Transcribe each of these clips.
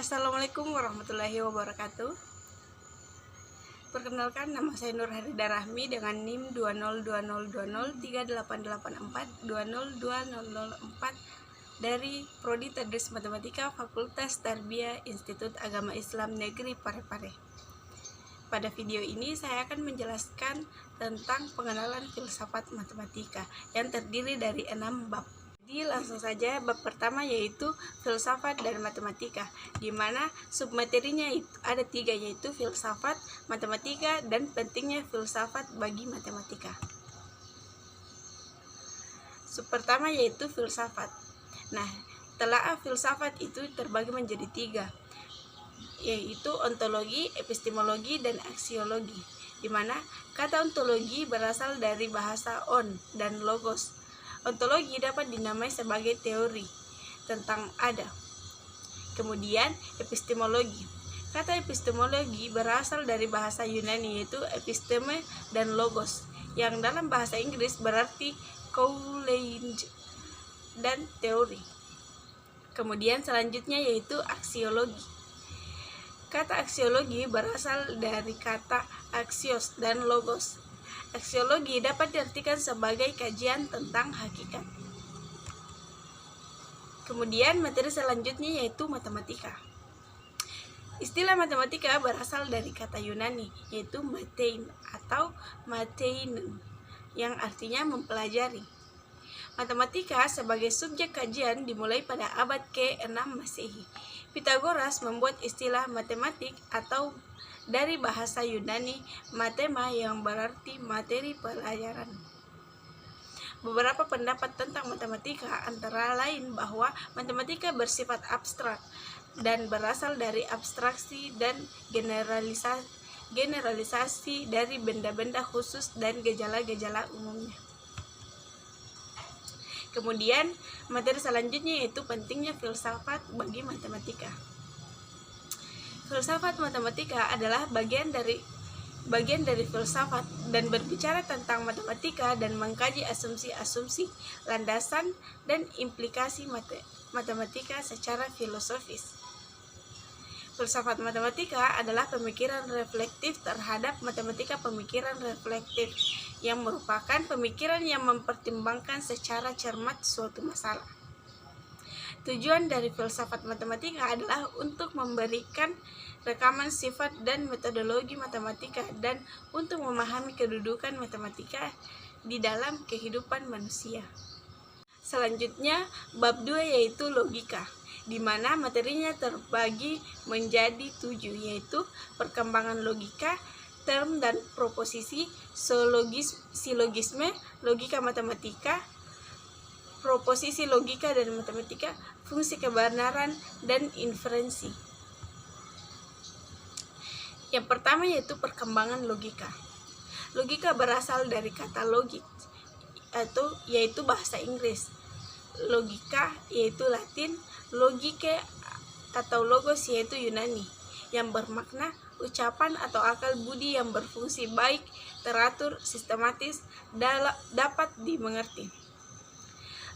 Assalamualaikum warahmatullahi wabarakatuh. Perkenalkan, nama saya Nur Harida Rahmi dengan NIM 202003884 dari Prodi Tadris Matematika Fakultas Tarbiyah Institut Agama Islam Negeri Parepare. Pada video ini saya akan menjelaskan tentang pengenalan filsafat matematika yang terdiri dari 6 bab. Jadi langsung saja, bab pertama yaitu filsafat dan matematika, di mana submaterinya ada 3, yaitu filsafat, matematika, dan pentingnya filsafat bagi matematika. Sub pertama yaitu filsafat. Nah, telaah filsafat itu terbagi menjadi 3, yaitu ontologi, epistemologi, dan aksiologi, di mana kata ontologi berasal dari bahasa on dan logos. Ontologi dapat dinamai sebagai teori tentang ada. Kemudian epistemologi. Kata epistemologi berasal dari bahasa Yunani yaitu episteme dan logos, yang dalam bahasa Inggris berarti knowledge dan teori. Kemudian selanjutnya yaitu aksiologi. Kata aksiologi berasal dari kata axios dan logos. Aksiologi dapat diartikan sebagai kajian tentang hakikat. Kemudian materi selanjutnya yaitu matematika. Istilah matematika berasal dari kata Yunani yaitu matein atau mateinen, yang artinya mempelajari. Matematika sebagai subjek kajian dimulai pada abad ke-6 Masehi. Pitagoras membuat istilah matematik atau dari bahasa Yunani matema, yang berarti materi pelajaran. Beberapa pendapat tentang matematika antara lain bahwa matematika bersifat abstrak dan berasal dari abstraksi dan generalisasi dari benda-benda khusus dan gejala-gejala umumnya. Kemudian materi selanjutnya yaitu pentingnya filsafat bagi matematika. Filsafat matematika adalah bagian dari filsafat dan berbicara tentang matematika dan mengkaji asumsi-asumsi, landasan, dan implikasi matematika secara filosofis. Filsafat matematika adalah pemikiran reflektif terhadap matematika pemikiran reflektif, yang merupakan pemikiran yang mempertimbangkan secara cermat suatu masalah. Tujuan dari filsafat matematika adalah untuk memberikan rekaman sifat dan metodologi matematika dan untuk memahami kedudukan matematika di dalam kehidupan manusia. Selanjutnya, bab 2 yaitu logika, di mana materinya terbagi menjadi 7, yaitu perkembangan logika, term dan proposisi, silogisme, logika matematika, proposisi logika dan matematika, fungsi kebenaran, dan inferensi. Yang pertama yaitu perkembangan logika. Logika berasal dari kata logik, yaitu bahasa Inggris. Logika yaitu Latin, logike atau logos yaitu Yunani, yang bermakna ucapan atau akal budi yang berfungsi baik, teratur, sistematis, dapat dimengerti.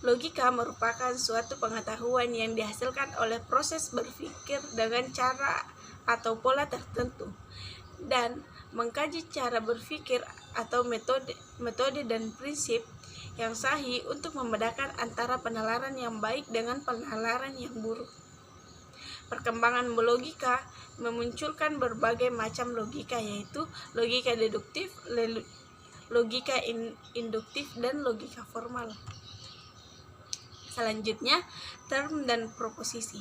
Logika merupakan suatu pengetahuan yang dihasilkan oleh proses berpikir dengan cara atau pola tertentu, dan mengkaji cara berpikir atau metode dan prinsip yang sahih untuk membedakan antara penalaran yang baik dengan penalaran yang buruk. Perkembangan logika memunculkan berbagai macam logika, yaitu logika deduktif, logika induktif, dan logika formal. Selanjutnya, term dan proposisi,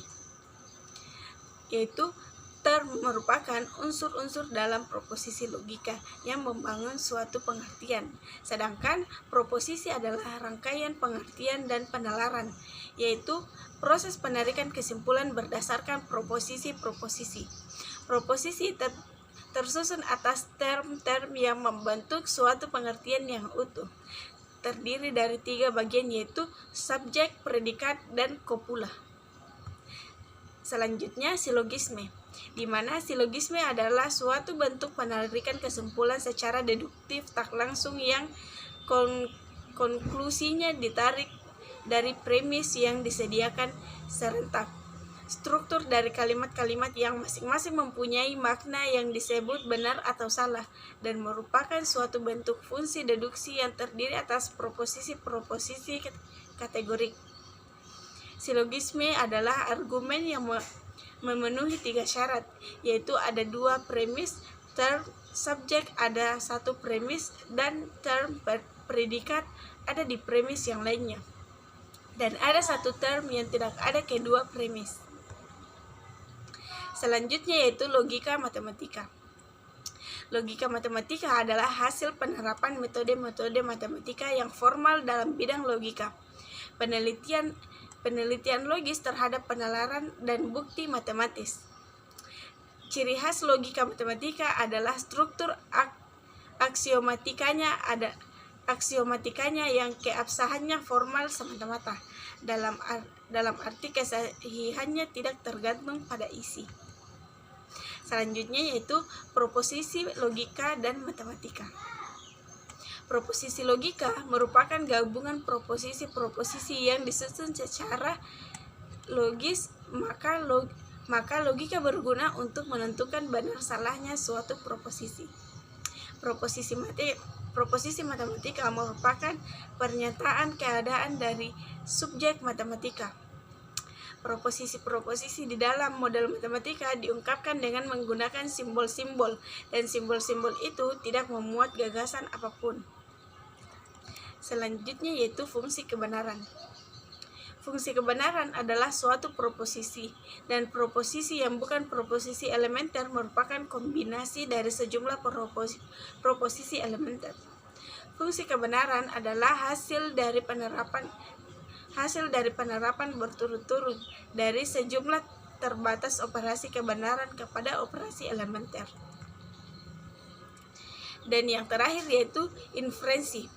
yaitu term merupakan unsur-unsur dalam proposisi logika yang membangun suatu pengertian, sedangkan proposisi adalah rangkaian pengertian dan penalaran, yaitu proses penarikan kesimpulan berdasarkan proposisi-proposisi. Proposisi tersusun atas term-term yang membentuk suatu pengertian yang utuh, terdiri dari 3 bagian yaitu subjek, predikat, dan kopula. Selanjutnya silogisme, di mana silogisme adalah suatu bentuk penarikan kesimpulan secara deduktif tak langsung yang konklusinya ditarik dari premis yang disediakan serentak. struktur dari kalimat-kalimat yang masing-masing mempunyai makna yang disebut benar atau salah, dan merupakan suatu bentuk fungsi deduksi yang terdiri atas proposisi-proposisi kategorik. Silogisme adalah argumen yang memenuhi 3 syarat, yaitu ada 2 premis, term subjek ada 1 premis, dan term predikat ada di premis yang lainnya, dan ada 1 term yang tidak ada kedua premis. Selanjutnya yaitu logika matematika. Logika matematika adalah hasil penerapan metode-metode matematika yang formal dalam bidang logika, penelitian logis terhadap penalaran dan bukti matematis. Ciri khas logika matematika adalah struktur aksiomatikanya yang keabsahannya formal semata-mata, dalam arti kesahihannya tidak tergantung pada isi. Selanjutnya yaitu proposisi logika dan matematika. Proposisi logika merupakan gabungan proposisi-proposisi yang disusun secara logis, maka logika berguna untuk menentukan benar salahnya suatu proposisi. Proposisi matematika merupakan pernyataan keadaan dari subjek matematika. Proposisi-proposisi di dalam model matematika diungkapkan dengan menggunakan simbol-simbol, dan simbol-simbol itu tidak memuat gagasan apapun. Selanjutnya yaitu fungsi kebenaran. Fungsi kebenaran adalah suatu proposisi, dan proposisi yang bukan proposisi elementer merupakan kombinasi dari sejumlah proposisi elementer. Fungsi kebenaran adalah hasil dari penerapan berturut-turut dari sejumlah terbatas operasi kebenaran kepada operasi elementer. Dan yang terakhir yaitu inferensi.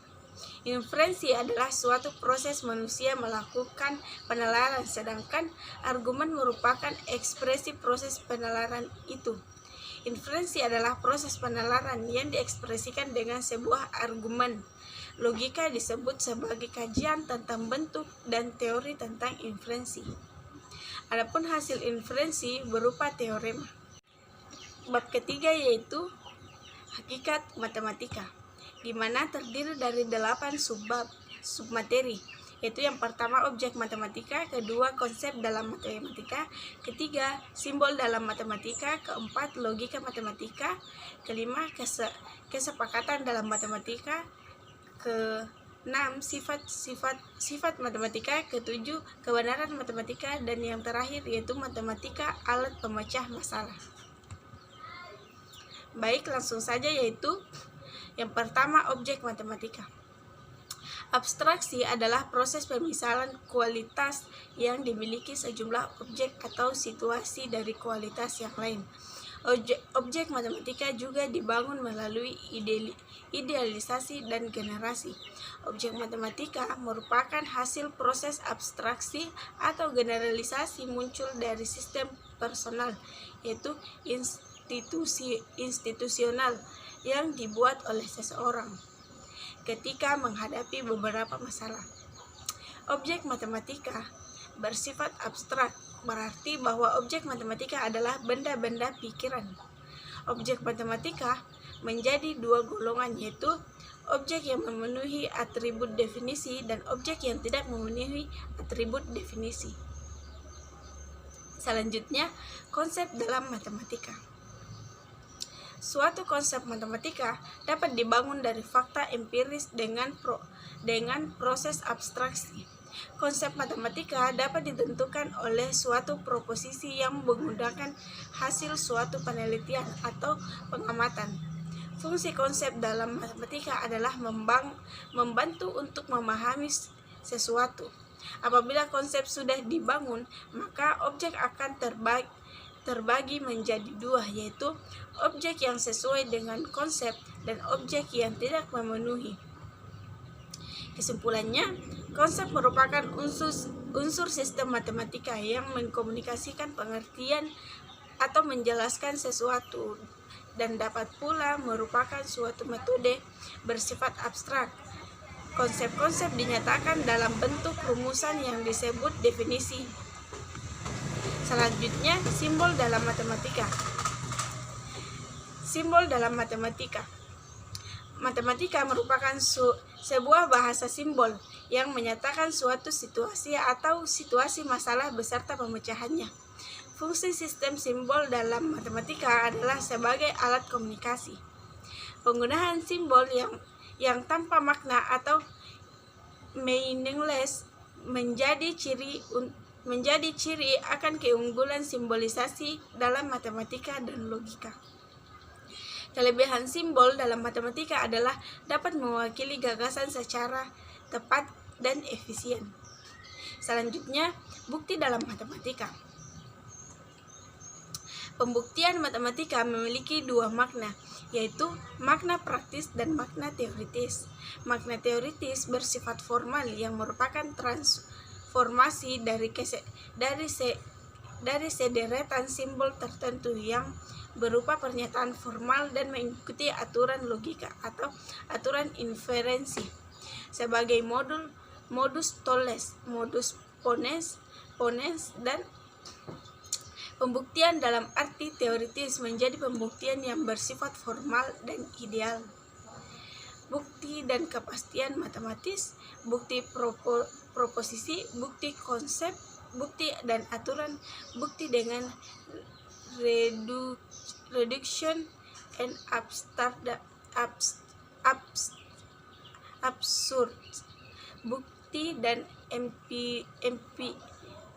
Inferensi adalah suatu proses manusia melakukan penalaran, sedangkan argumen merupakan ekspresi proses penalaran itu. Inferensi adalah proses penalaran yang diekspresikan dengan sebuah argumen. Logika disebut sebagai kajian tentang bentuk dan teori tentang inferensi. Adapun hasil inferensi berupa teorema. Bab ketiga yaitu hakikat matematika, di mana terdiri dari 8 submateri, yaitu yang pertama objek matematika, kedua konsep dalam matematika, ketiga simbol dalam matematika, keempat logika matematika, kelima kesepakatan dalam matematika, ke-6 sifat matematika, ke-7 kebenaran matematika, dan yang terakhir yaitu matematika alat pemecah masalah. Baik, langsung saja yaitu yang pertama objek matematika. Abstraksi adalah proses pemisahan kualitas yang dimiliki sejumlah objek atau situasi dari kualitas yang lain. Objek matematika juga dibangun melalui idealisasi dan generasi. Objek matematika merupakan hasil proses abstraksi atau generalisasi muncul dari sistem personal, yaitu institusional yang dibuat oleh seseorang ketika menghadapi beberapa masalah. Objek matematika bersifat abstrak, berarti bahwa objek matematika adalah benda-benda pikiran. Objek matematika menjadi 2 golongan, yaitu objek yang memenuhi atribut definisi dan objek yang tidak memenuhi atribut definisi. Selanjutnya, konsep dalam matematika. Suatu konsep matematika dapat dibangun dari fakta empiris dengan proses abstraksi. Konsep matematika dapat ditentukan oleh suatu proposisi yang menggunakan hasil suatu penelitian atau pengamatan. Fungsi konsep dalam matematika adalah membantu untuk memahami sesuatu. Apabila konsep sudah dibangun, maka objek akan terbagi menjadi 2, yaitu objek yang sesuai dengan konsep dan objek yang tidak memenuhi. Kesimpulannya, konsep merupakan unsur sistem matematika yang mengkomunikasikan pengertian atau menjelaskan sesuatu, dan dapat pula merupakan suatu metode bersifat abstrak. Konsep-konsep dinyatakan dalam bentuk rumusan yang disebut definisi. Selanjutnya, simbol dalam matematika. Simbol dalam matematika. Matematika merupakan sebuah bahasa simbol yang menyatakan suatu situasi atau situasi masalah beserta pemecahannya. Fungsi sistem simbol dalam matematika adalah sebagai alat komunikasi. Penggunaan simbol yang tanpa makna atau meaningless menjadi ciri akan keunggulan simbolisasi dalam matematika dan logika. Kelebihan simbol dalam matematika adalah dapat mewakili gagasan secara tepat dan efisien. Selanjutnya, bukti dalam matematika. Pembuktian matematika memiliki dua makna, yaitu makna praktis dan makna teoritis. Makna teoritis bersifat formal yang merupakan transformasi dari sederetan simbol tertentu yang berupa pernyataan formal dan mengikuti aturan logika atau aturan inferensi sebagai modus tolles, modus ponens, dan pembuktian dalam arti teoritis menjadi pembuktian yang bersifat formal dan ideal. Bukti dan kepastian matematis, bukti proposisi, bukti konsep, bukti dan aturan, bukti dengan reduction and absurd, bukti dan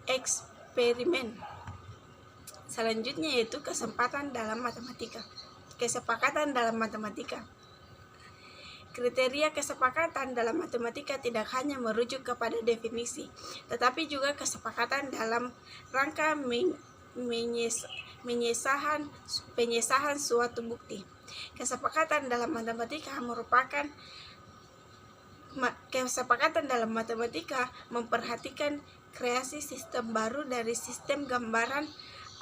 eksperimen. Selanjutnya yaitu kesepakatan dalam matematika. Kriteria kesepakatan dalam matematika tidak hanya merujuk kepada definisi, tetapi juga kesepakatan dalam rangka penyesahan suatu bukti. Kesepakatan dalam matematika memperhatikan kreasi sistem baru dari sistem gambaran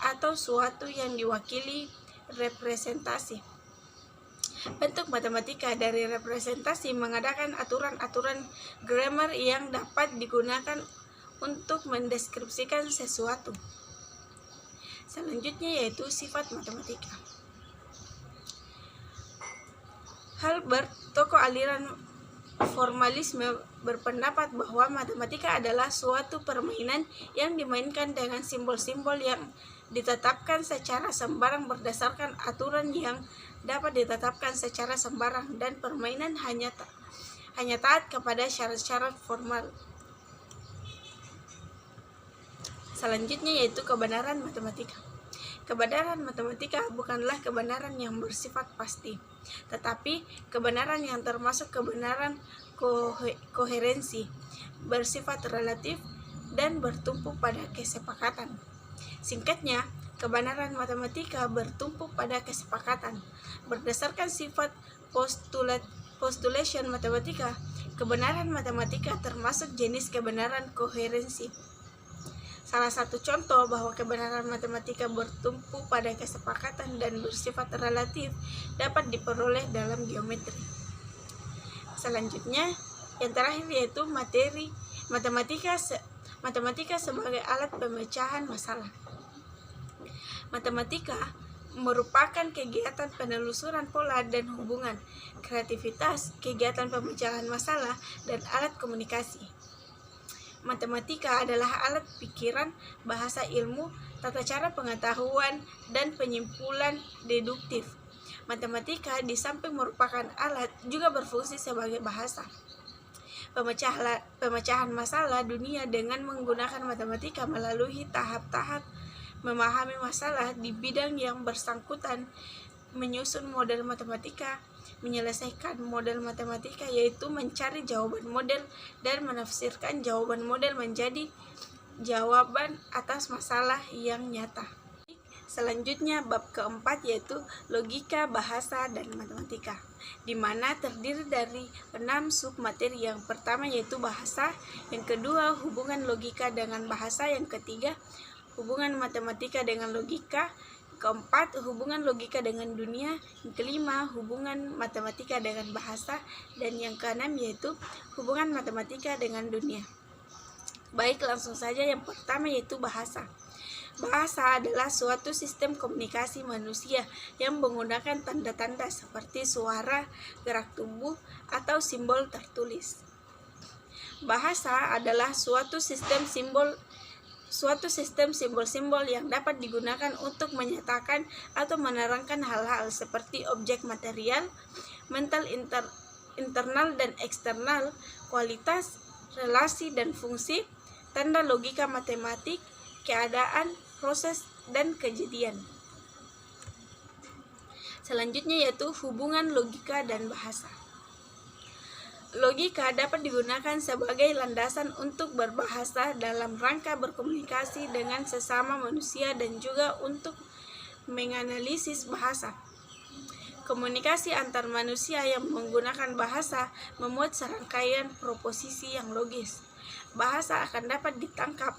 atau suatu yang diwakili representasi. Bentuk matematika dari representasi mengadakan aturan-aturan grammar yang dapat digunakan untuk mendeskripsikan sesuatu. Selanjutnya yaitu sifat matematika. Hilbert, tokoh aliran formalisme, berpendapat bahwa matematika adalah suatu permainan yang dimainkan dengan simbol-simbol yang ditetapkan secara sembarang berdasarkan aturan yang dapat ditetapkan secara sembarang, dan permainan hanya taat kepada syarat-syarat formal. Selanjutnya yaitu kebenaran matematika. Kebenaran matematika bukanlah kebenaran yang bersifat pasti, tetapi kebenaran yang termasuk kebenaran koherensi, bersifat relatif, dan bertumpu pada kesepakatan. Singkatnya, kebenaran matematika bertumpu pada kesepakatan. Berdasarkan sifat postulation matematika, kebenaran matematika termasuk jenis kebenaran koherensi. Salah satu contoh bahwa kebenaran matematika bertumpu pada kesepakatan dan bersifat relatif dapat diperoleh dalam geometri. Selanjutnya, yang terakhir yaitu matematika sebagai alat pemecahan masalah. Matematika merupakan kegiatan penelusuran pola dan hubungan, kreativitas, kegiatan pemecahan masalah, dan alat komunikasi. Matematika adalah alat pikiran, bahasa ilmu, tata cara pengetahuan, dan penyimpulan deduktif. Matematika di samping merupakan alat, juga berfungsi sebagai bahasa. Pemecahan masalah dunia dengan menggunakan matematika melalui tahap-tahap memahami masalah di bidang yang bersangkutan, menyusun model matematika, menyelesaikan model matematika, yaitu mencari jawaban model dan menafsirkan jawaban model menjadi jawaban atas masalah yang nyata. Selanjutnya bab keempat yaitu logika, bahasa, dan matematika, di mana terdiri dari 6 submateri. Yang pertama yaitu bahasa, yang kedua hubungan logika dengan bahasa, yang ketiga hubungan matematika dengan logika, keempat hubungan logika dengan dunia, yang kelima hubungan matematika dengan bahasa, dan yang keenam yaitu hubungan matematika dengan dunia. Baik, langsung saja yang pertama yaitu bahasa. Bahasa adalah suatu sistem komunikasi manusia yang menggunakan tanda-tanda seperti suara, gerak tubuh, atau simbol tertulis. Bahasa adalah suatu sistem simbol-simbol yang dapat digunakan untuk menyatakan atau menerangkan hal-hal seperti objek material, mental internal dan eksternal, kualitas, relasi dan fungsi, tanda logika matematik, keadaan, proses, dan kejadian. Selanjutnya yaitu hubungan logika dan bahasa. Logika dapat digunakan sebagai landasan untuk berbahasa dalam rangka berkomunikasi dengan sesama manusia dan juga untuk menganalisis bahasa. Komunikasi antar manusia yang menggunakan bahasa memuat serangkaian proposisi yang logis. Bahasa akan dapat ditangkap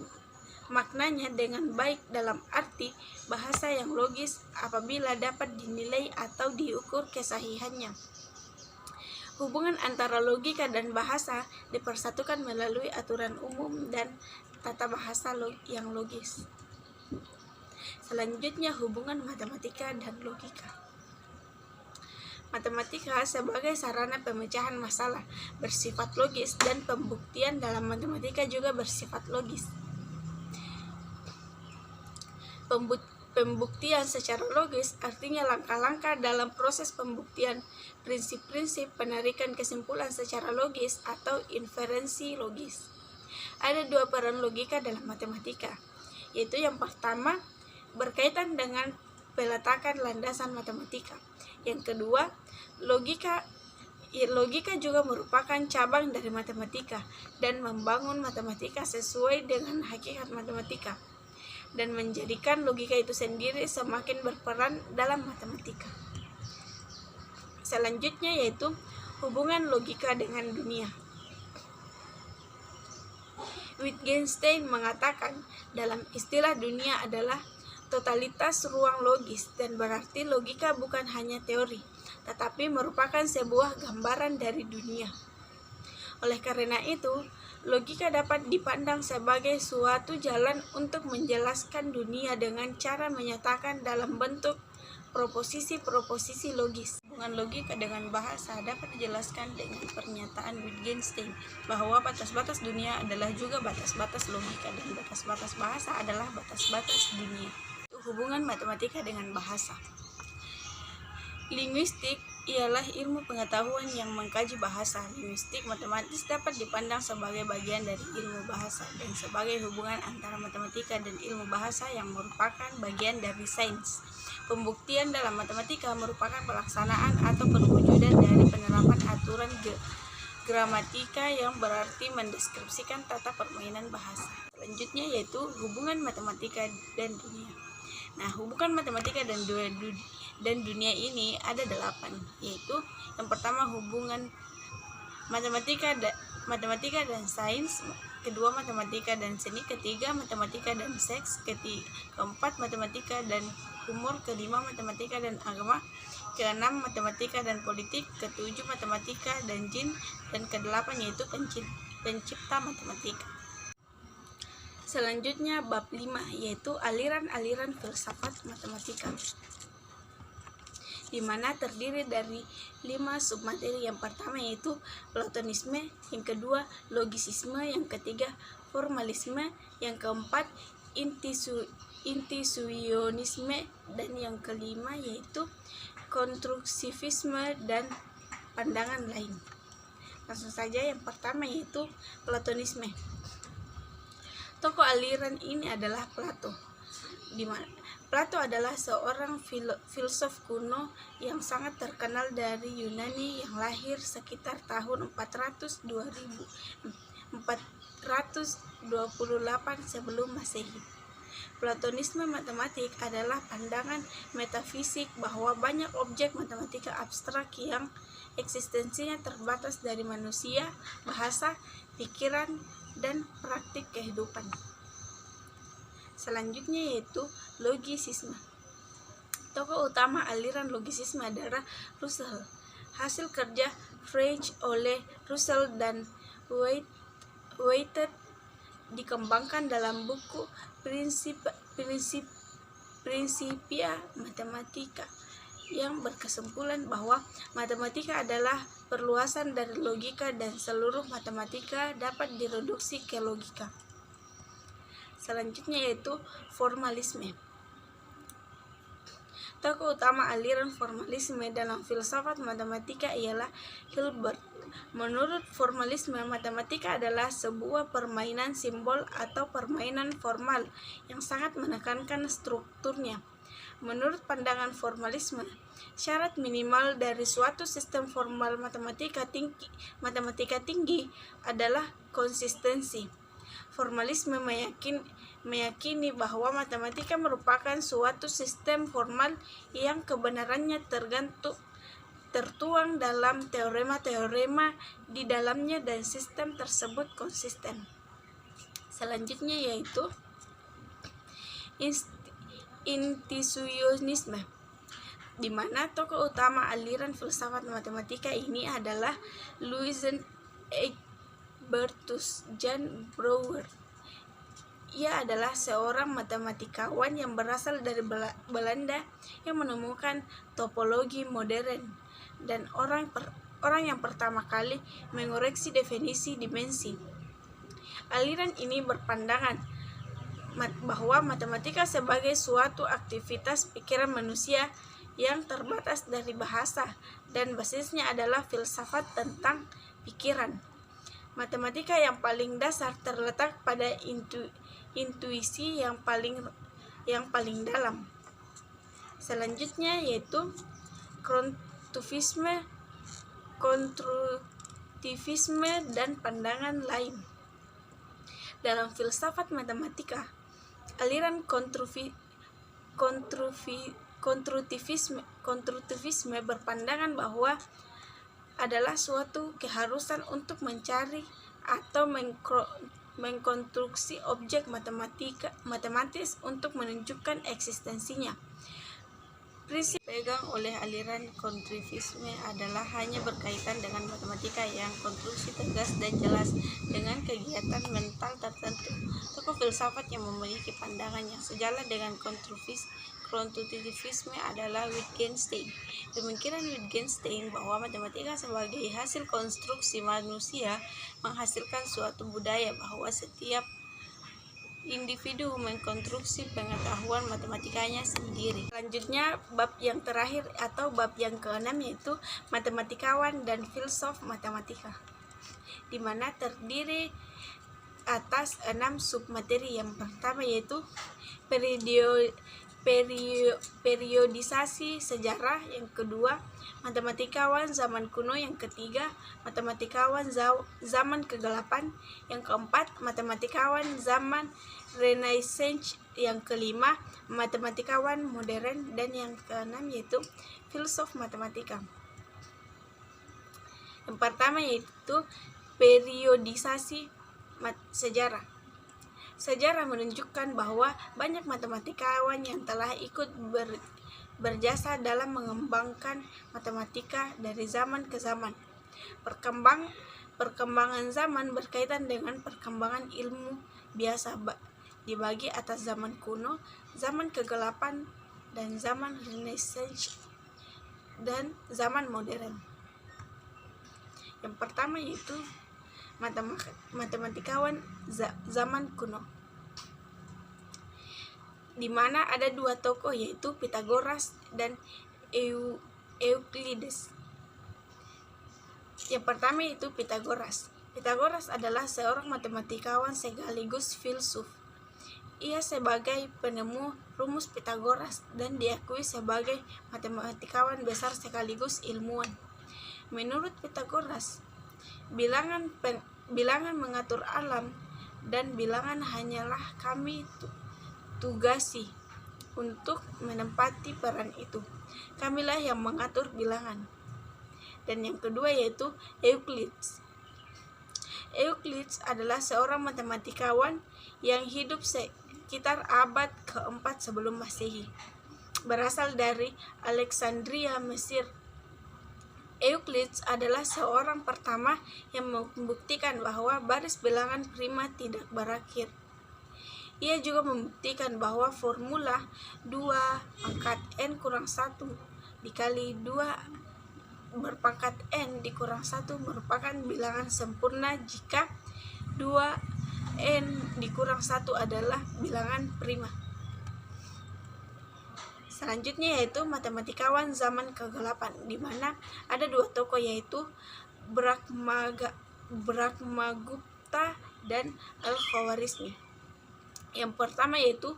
maknanya dengan baik dalam arti bahasa yang logis apabila dapat dinilai atau diukur kesahihannya. Hubungan antara logika dan bahasa dipersatukan melalui aturan umum dan tata bahasa yang logis. Selanjutnya hubungan matematika dan logika. Matematika sebagai sarana pemecahan masalah bersifat logis dan pembuktian dalam matematika juga bersifat logis. Pembuktian secara logis artinya langkah-langkah dalam proses pembuktian, prinsip-prinsip penarikan kesimpulan secara logis atau inferensi logis. Ada dua peran logika dalam matematika, yaitu yang pertama berkaitan dengan peletakan landasan matematika. Yang kedua, logika juga merupakan cabang dari matematika dan membangun matematika sesuai dengan hakikat matematika dan menjadikan logika itu sendiri semakin berperan dalam matematika. Selanjutnya yaitu hubungan logika dengan dunia. Wittgenstein mengatakan dalam istilah dunia adalah totalitas ruang logis dan berarti logika bukan hanya teori, tetapi merupakan sebuah gambaran dari dunia. Oleh karena itu, logika dapat dipandang sebagai suatu jalan untuk menjelaskan dunia dengan cara menyatakan dalam bentuk proposisi-proposisi logis. Hubungan logika dengan bahasa dapat dijelaskan dengan pernyataan Wittgenstein bahwa batas-batas dunia adalah juga batas-batas logika dan batas-batas bahasa adalah batas-batas dunia. Hubungan matematika dengan bahasa. Linguistik ialah ilmu pengetahuan yang mengkaji bahasa. Linguistik matematis dapat dipandang sebagai bagian dari ilmu bahasa dan sebagai hubungan antara matematika dan ilmu bahasa yang merupakan bagian dari sains. Pembuktian dalam matematika merupakan pelaksanaan atau perwujudan dari penerapan aturan gramatika yang berarti mendeskripsikan tata permainan bahasa. Selanjutnya yaitu hubungan matematika dan dunia. Nah, hubungan matematika dan dunia ini ada 8, yaitu yang pertama hubungan matematika dan sains, kedua matematika dan seni, ketiga matematika dan seks, keempat matematika dan humor, kelima matematika dan agama, keenam matematika dan politik, ketujuh matematika dan jin, dan kedelapan yaitu pencipta matematika. Selanjutnya bab 5 yaitu aliran-aliran filsafat matematika, di mana terdiri dari 5 submateri. Yang pertama yaitu Platonisme, yang kedua logisisme, yang ketiga formalisme, yang keempat intuisionisme, dan yang kelima yaitu konstruktivisme dan pandangan lain. Langsung saja yang pertama yaitu Platonisme. Tokoh aliran ini adalah Plato. Plato adalah seorang filsuf kuno yang sangat terkenal dari Yunani yang lahir sekitar tahun 428 sebelum Masehi. Platonisme matematik adalah pandangan metafisik bahwa banyak objek matematika abstrak yang eksistensinya terbatas dari manusia, bahasa, pikiran, dan praktik kehidupan. Selanjutnya yaitu logisisme. Tokoh utama aliran logisisme adalah Russell. Hasil kerja Frege oleh Russell dan Whitehead dikembangkan dalam buku prinsip Principia Mathematica yang berkesimpulan bahwa matematika adalah perluasan dari logika dan seluruh matematika dapat direduksi ke logika. Selanjutnya yaitu formalisme. Tokoh utama aliran formalisme dalam filsafat matematika ialah Hilbert. Menurut formalisme, matematika adalah sebuah permainan simbol atau permainan formal yang sangat menekankan strukturnya. Menurut pandangan formalisme, syarat minimal dari suatu sistem formal matematika tinggi adalah konsistensi. Formalisme meyakini bahwa matematika merupakan suatu sistem formal yang kebenarannya tertuang dalam teorema-teorema di dalamnya dan sistem tersebut konsisten. Selanjutnya yaitu intuisionisme, di mana tokoh utama aliran filsafat matematika ini adalah Louis Egbertus Jan Brouwer. Ia adalah seorang matematikawan yang berasal dari Belanda yang menemukan topologi modern dan orang yang pertama kali mengoreksi definisi dimensi. Aliran ini berpandangan bahwa matematika sebagai suatu aktivitas pikiran manusia yang terbatas dari bahasa dan basisnya adalah filsafat tentang pikiran. Matematika yang paling dasar terletak pada intuisi yang paling dalam. Selanjutnya yaitu konstruktivisme dan pandangan lain. Dalam filsafat matematika, aliran konstruktivisme berpandangan bahwa adalah suatu keharusan untuk mencari atau mengkonstruksi objek matematis untuk menunjukkan eksistensinya. Prinsip pegang oleh aliran konstruktivisme adalah hanya berkaitan dengan matematika yang konstruksi tegas dan jelas dengan kegiatan mental tertentu. Tokoh filsafat yang memiliki pandangan yang sejalan dengan konstruktivisme adalah Wittgenstein. Pemikiran Wittgenstein bahwa matematika sebagai hasil konstruksi manusia menghasilkan suatu budaya bahwa setiap individu mengkonstruksi pengetahuan matematikanya sendiri. Selanjutnya bab yang terakhir atau bab yang keenam yaitu matematikawan dan filsuf matematika, di mana terdiri atas 6 submateri. Yang pertama yaitu periodisasi sejarah, yang kedua matematikawan zaman kuno, yang ketiga matematikawan zaman kegelapan, yang keempat matematikawan zaman Renaissance, yang kelima matematikawan modern, dan yang keenam yaitu filsuf matematika. Yang pertama yaitu periodisasi sejarah. Sejarah menunjukkan bahwa banyak matematikawan yang telah ikut berjasa dalam mengembangkan matematika dari zaman ke zaman. Perkembangan zaman berkaitan dengan perkembangan ilmu biasa dibagi atas zaman kuno, zaman kegelapan, dan zaman Renaissance, dan zaman modern. Yang pertama yaitu matematikawan zaman kuno, di mana ada 2 tokoh yaitu Pythagoras dan Euclides. Yang pertama yaitu Pythagoras. Pythagoras adalah seorang matematikawan sekaligus filsuf. Ia sebagai penemu rumus Pythagoras dan diakui sebagai matematikawan besar sekaligus ilmuwan. Menurut Pythagoras, bilangan mengatur alam dan bilangan hanyalah kami tugasi untuk menempati peran itu. Kamilah yang mengatur bilangan. Dan yang kedua yaitu Euclides. Euclides adalah seorang matematikawan yang hidup sekitar abad ke-4 sebelum Masehi. Berasal dari Alexandria, Mesir. Euclides adalah seorang pertama yang membuktikan bahwa baris bilangan prima tidak berakhir. Ia juga membuktikan bahwa formula 2 pangkat N kurang 1 dikali 2 berpangkat N dikurang 1 merupakan bilangan sempurna jika 2N dikurang 1 adalah bilangan prima. Selanjutnya yaitu matematikawan zaman kegelapan, di mana ada dua tokoh yaitu Brahmagupta dan Al-Khawarizmi. Yang pertama yaitu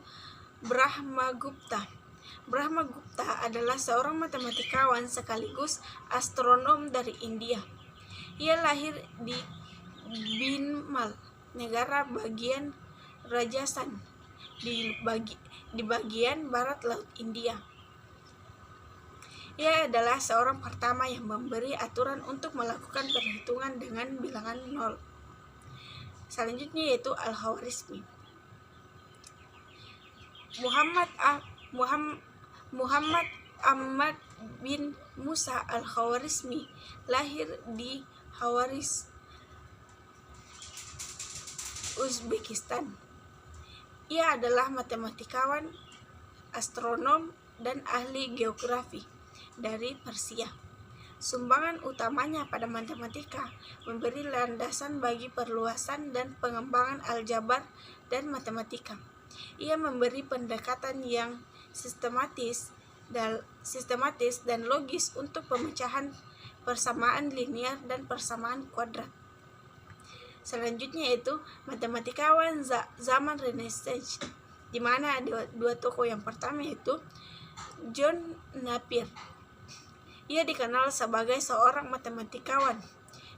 Brahmagupta. Brahmagupta adalah seorang matematikawan sekaligus astronom dari India. Ia lahir di Binmal, negara bagian Rajasthan, di bagian barat Laut India. Ia adalah seorang pertama yang memberi aturan untuk melakukan perhitungan dengan bilangan 0. Selanjutnya yaitu Al-Khawarizmi. Muhammad Ahmad bin Musa Al-Khawarizmi lahir di Khawarizm, Uzbekistan. Ia adalah matematikawan, astronom, dan ahli geografi dari Persia. Sumbangan utamanya pada matematika memberi landasan bagi perluasan dan pengembangan aljabar dan matematika. Ia memberi pendekatan yang sistematis dan logis untuk pemecahan persamaan linear dan persamaan kuadrat. Selanjutnya yaitu matematikawan zaman Renaissance, di mana ada dua tokoh. Yang pertama yaitu John Napier. Ia dikenal sebagai seorang matematikawan,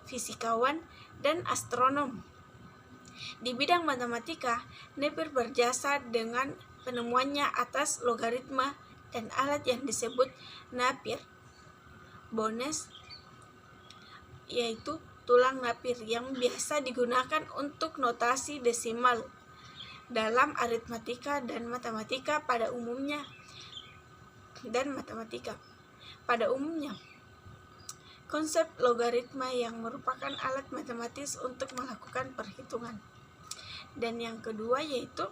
fisikawan, dan astronom. Di bidang matematika, Napier berjasa dengan penemuannya atas logaritma dan alat yang disebut Napier-Bones, yaitu tulang Napier yang biasa digunakan untuk notasi desimal dalam aritmatika dan matematika pada umumnya. Konsep logaritma yang merupakan alat matematis untuk melakukan perhitungan. Dan yang kedua yaitu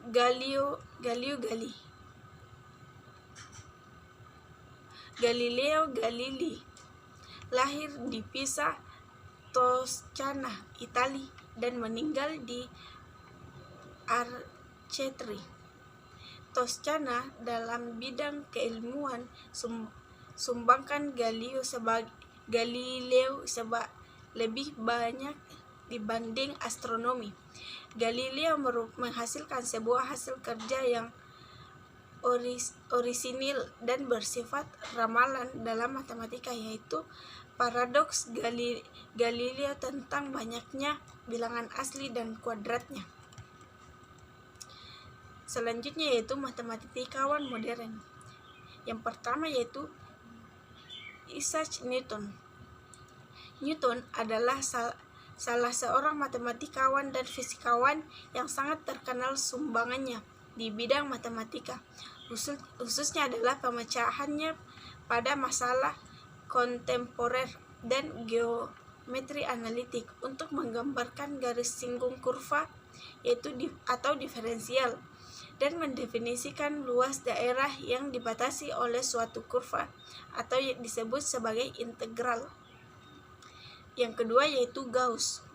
Galileo Galilei, lahir di Pisa, Toscana, Italia, dan meninggal di Arcetri, Toscana. Dalam bidang keilmuan, sumbangkan Galileo lebih banyak dibanding astronomi. Galileo menghasilkan sebuah hasil kerja yang orisinil dan bersifat ramalan dalam matematika, yaitu paradoks Galileo tentang banyaknya bilangan asli dan kuadratnya. Selanjutnya yaitu matematikawan modern. Yang pertama yaitu Isaac Newton. Newton adalah salah seorang matematikawan dan fisikawan yang sangat terkenal. Sumbangannya di bidang matematika khususnya adalah pemecahannya pada masalah kontemporer dan geometri analitik untuk menggambarkan garis singgung kurva yaitu atau diferensial, dan mendefinisikan luas daerah yang dibatasi oleh suatu kurva atau yang disebut sebagai integral. Yang kedua yaitu Gauss.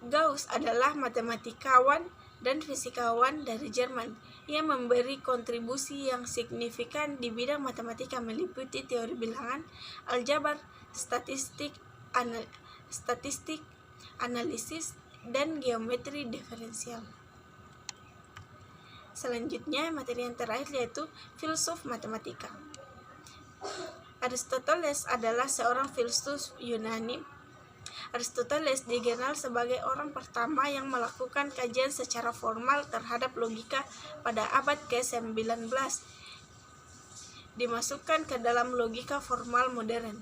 Gauss adalah matematikawan dan fisikawan dari Jerman. Ia memberi kontribusi yang signifikan di bidang matematika meliputi teori bilangan, aljabar, statistik, analisis, dan geometri diferensial. Selanjutnya materi yang terakhir yaitu filsuf matematika. Aristoteles adalah seorang filsuf Yunani. Aristoteles dikenal sebagai orang pertama yang melakukan kajian secara formal terhadap logika pada abad ke-19, dimasukkan ke dalam logika formal modern.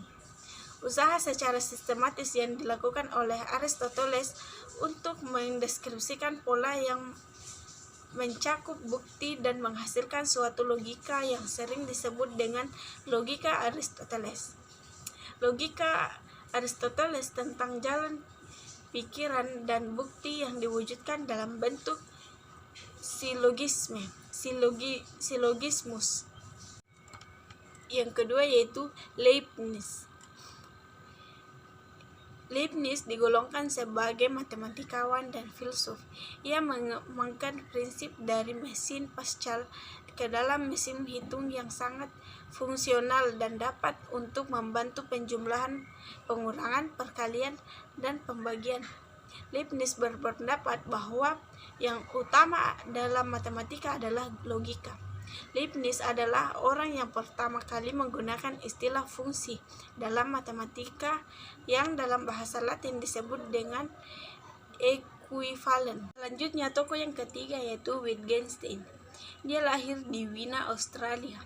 Usaha secara sistematis yang dilakukan oleh Aristoteles untuk mendeskripsikan pola yang mencakup bukti dan menghasilkan suatu logika yang sering disebut dengan logika Aristoteles. Logika Aristoteles tentang jalan pikiran, dan bukti yang diwujudkan dalam bentuk silogismus. Yang kedua yaitu Leibniz. Leibniz digolongkan sebagai matematikawan dan filsuf. Ia mengembangkan prinsip dari mesin Pascal ke dalam mesin hitung yang sangat fungsional dan dapat untuk membantu penjumlahan, pengurangan, perkalian, dan pembagian. Leibniz berpendapat bahwa yang utama dalam matematika adalah logika. Leibniz adalah orang yang pertama kali menggunakan istilah fungsi dalam matematika yang dalam bahasa Latin disebut dengan ekuivalen. Selanjutnya tokoh yang ketiga yaitu Wittgenstein. Dia lahir di Wina, Australia.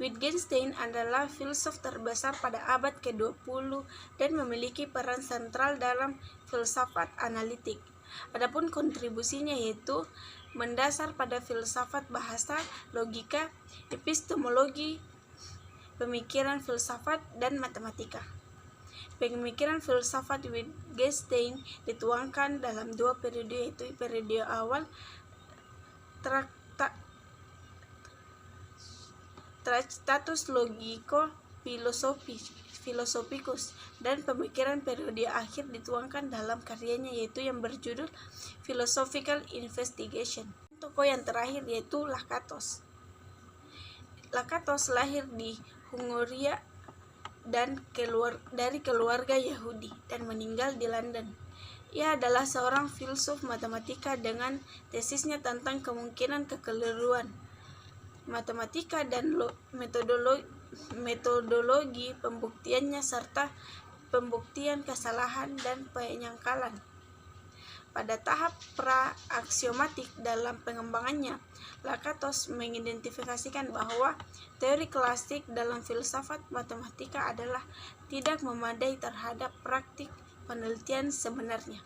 Wittgenstein adalah filsuf terbesar pada abad ke-20 dan memiliki peran sentral dalam filsafat analitik. Adapun kontribusinya yaitu mendasar pada filsafat bahasa, logika, epistemologi, pemikiran filsafat, dan matematika. Pemikiran filsafat Wittgenstein dituangkan dalam dua periode, yaitu periode awal Tractatus Logico-Philosophicus dan pemikiran periode akhir dituangkan dalam karyanya yaitu yang berjudul Philosophical Investigation. Tokoh yang terakhir yaitu Lakatos. Lakatos lahir di Hungaria dan dari keluarga Yahudi dan meninggal di London. Ia adalah seorang filsuf matematika dengan tesisnya tentang kemungkinan kekeliruan matematika dan metodologi pembuktiannya serta pembuktian kesalahan dan penyangkalan. Pada tahap pra-aksiomatik dalam pengembangannya, Lakatos mengidentifikasikan bahwa teori klasik dalam filsafat matematika adalah tidak memadai terhadap praktik penelitian sebenarnya.